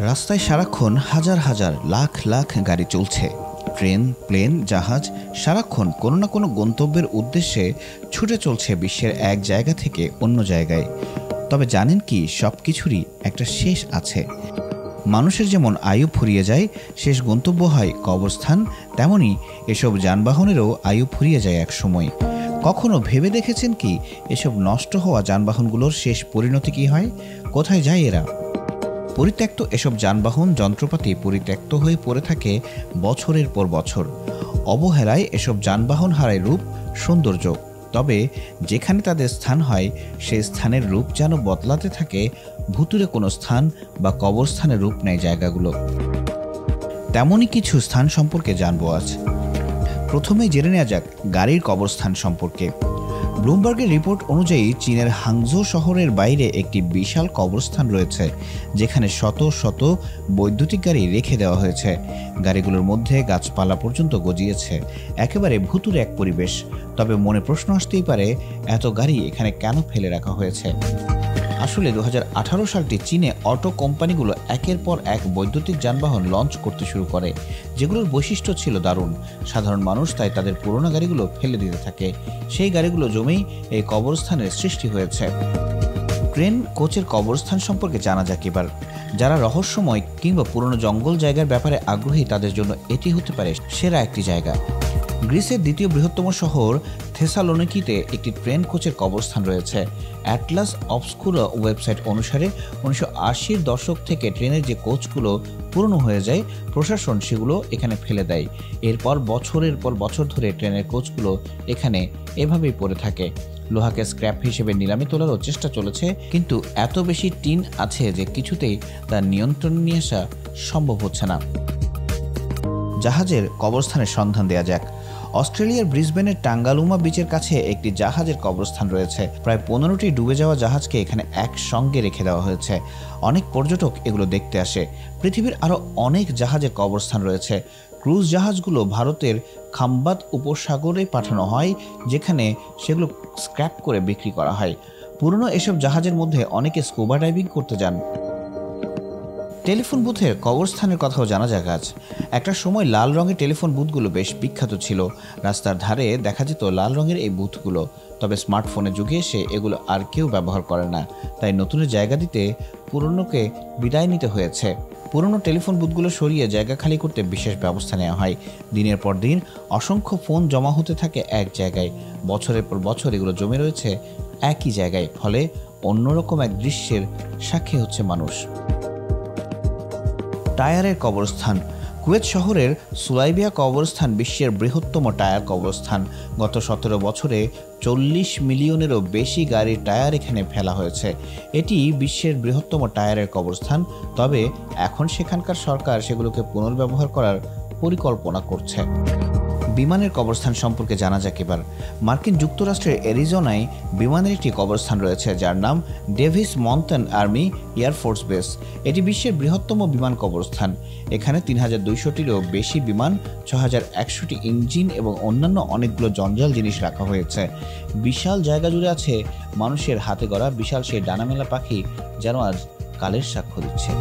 রাস্তায় সারাক্ষণ হাজার হাজার লাখ লাখ গাড়ি চলছে। ট্রেন, প্লেন, জাহাজ সারাক্ষণ কোনো না কোনো গন্তব্যের উদ্দেশ্যে ছুটে চলছে বিশ্বের এক জায়গা থেকে অন্য জায়গায়। তবে জানেন কি, সব কিছুরই একটা শেষ আছে। মানুষের যেমন আয়ু ফুরিয়ে যায়, শেষ গন্তব্য হয় কবরস্থান, তেমনি এসব যানবাহনেরও আয়ু ফুরিয়ে যায় এক সময়। কখনো ভেবে দেখেছেন কি, এসব নষ্ট হওয়া যানবাহনগুলোর শেষ পরিণতি কী হয়? কোথায় যায় এরা? পরিত্যক্ত এসব যানবাহন যন্ত্রপাতি পরিত্যক্ত হয়ে পড়ে থাকে বছরের পর বছর। অবহেলায় এসব যানবাহন হারায় রূপ, সৌন্দর্য। তবে যেখানে তাদের স্থান হয়, সেই স্থানের রূপ যেন বদলাতে থাকে। ভুতুরে কোনো স্থান বা কবরস্থানের রূপ নেয় জায়গাগুলো। তেমনই কিছু স্থান সম্পর্কে জানবো আজ। প্রথমেই জেনে নেওয়া যাক গাড়ির কবরস্থান সম্পর্কে। ব্লুমবার্গের রিপোর্ট অনুযায়ী চীনের হাংজৌ শহরের বাইরে একটি বিশাল কবরস্থান রয়েছে, যেখানে শত শত বৈদ্যুতিক গাড়ি রেখে দেওয়া হয়েছে। গাড়িগুলোর মধ্যে গাছপালা পর্যন্ত গজিয়েছে, একেবারে ভুতুরে এক পরিবেশ। তবে মনে প্রশ্ন আসতেই পারে, এত গাড়ি এখানে কেন ফেলে রাখা হয়েছে? আসলে 2018 সালটি চীনে অটো কোম্পানিগুলো একের পর এক বৈদ্যুতিক যানবাহন লঞ্চ করতে শুরু করে, যেগুলোর বৈশিষ্ট্য ছিল দারুণ। সাধারণ মানুষ তাই তাদের পুরোনো গাড়িগুলো ফেলে দিতে থাকে। সেই গাড়িগুলো জমেই এই কবরস্থানের সৃষ্টি হয়েছে। ট্রেন কোচের কবরস্থান সম্পর্কে জানা যাক এবার। যারা রহস্যময় কিংবা পুরনো জঙ্গল জায়গার ব্যাপারে আগ্রহী, তাদের জন্য এটি হতে পারে সেরা একটি জায়গা। গ্রিসের দ্বিতীয় বৃহত্তম শহর থেসালোনিকিতে একটি ট্রেন কোচের কবরস্থান রয়েছে। অ্যাটলাস অবস্কুরা ওয়েবসাইট অনুসারে 1980-র দশক থেকে ট্রেনের যে কোচগুলো পুরনো হয়ে যায়, প্রশাসন সেগুলো এখানে ফেলে দেয়। এরপর বছরের পর বছর ধরে ট্রেনের কোচগুলো এখানে এভাবেই পড়ে থাকে। লোহাকে স্ক্র্যাপ হিসেবে নিলামে তোলারও চেষ্টা চলেছে, কিন্তু এত বেশি টিন আছে যে কিছুতেই তার নিয়ন্ত্রণ নিয়ে আসা সম্ভব হচ্ছে না। জাহাজের কবরস্থানের সন্ধান দেয়া যাক। অস্ট্রেলিয়ার ব্রিসবেনের টাঙ্গালুমা বিচের কাছে একটি জাহাজের কবরস্থান রয়েছে। প্রায় 15টি ডুবে যাওয়া জাহাজকে এখানে একসঙ্গে রেখে দেওয়া হয়েছে। অনেক পর্যটক এগুলো দেখতে আসে। পৃথিবীর আরও অনেক জাহাজের কবরস্থান রয়েছে। ক্রুজ জাহাজগুলো ভারতের খাম্বাত উপসাগরে পাঠানো হয়, যেখানে সেগুলো স্ক্র্যাপ করে বিক্রি করা হয়। পুরনো এসব জাহাজের মধ্যে অনেকে স্কুবা ডাইভিং করতে যান। টেলিফোন বুথের কবরস্থানের কথাও জানা যাক আজ। একটা সময় লাল রঙের টেলিফোন বুথগুলো বেশ বিখ্যাত ছিল। রাস্তার ধারে দেখা যেত লাল রঙের এই বুথগুলো। তবে স্মার্টফোনের যুগে এসে এগুলো আর কেউ ব্যবহার করে না, তাই নতুনের জায়গা দিতে পুরনোকে বিদায় নিতে হয়েছে। পুরনো টেলিফোন বুথগুলো সরিয়ে জায়গা খালি করতে বিশেষ ব্যবস্থা নেওয়া হয়। দিনের পর দিন অসংখ্য ফোন জমা হতে থাকে এক জায়গায়। বছরের পর বছর এগুলো জমে রয়েছে একই জায়গায়, ফলে অন্যরকম এক দৃশ্যের সাক্ষী হচ্ছে মানুষ। টায়ারের কবরস্থান। কুয়েত শহরের সুলাইবিয়া কবরস্থান বিশ্বের বৃহত্তম টায়ার কবরস্থান। গত 17 বছরে 40 মিলিয়নেরও বেশি গাড়ির টায়ার এখানে ফেলা হয়েছে। এটি বিশ্বের বৃহত্তম টায়ারের কবরস্থান। তবে এখন সেখানকার সরকার সেগুলোকে পুনর্ব্যবহার করার পরিকল্পনা করছে। বিমানের কবরস্থান সম্পর্কে জানা যাক এবার। মার্কিন যুক্তরাষ্ট্রের অ্যারিজোনায় বিমানের একটি কবরস্থান রয়েছে, যার নাম ডেভিস মন্টন আর্মি এয়ারফোর্স বেস। এটি বিশ্বের বৃহত্তম বিমান কবরস্থান। এখানে 3200টিরও বেশি বিমান, 6100টি ইঞ্জিন এবং অন্যান্য অনেকগুলো জঞ্জাল জিনিস রাখা হয়েছে। বিশাল জায়গা জুড়ে আছে মানুষের হাতে গড়া বিশাল সেই ডানামেলা পাখি, যেন আজ কালের সাক্ষ্য দিচ্ছে।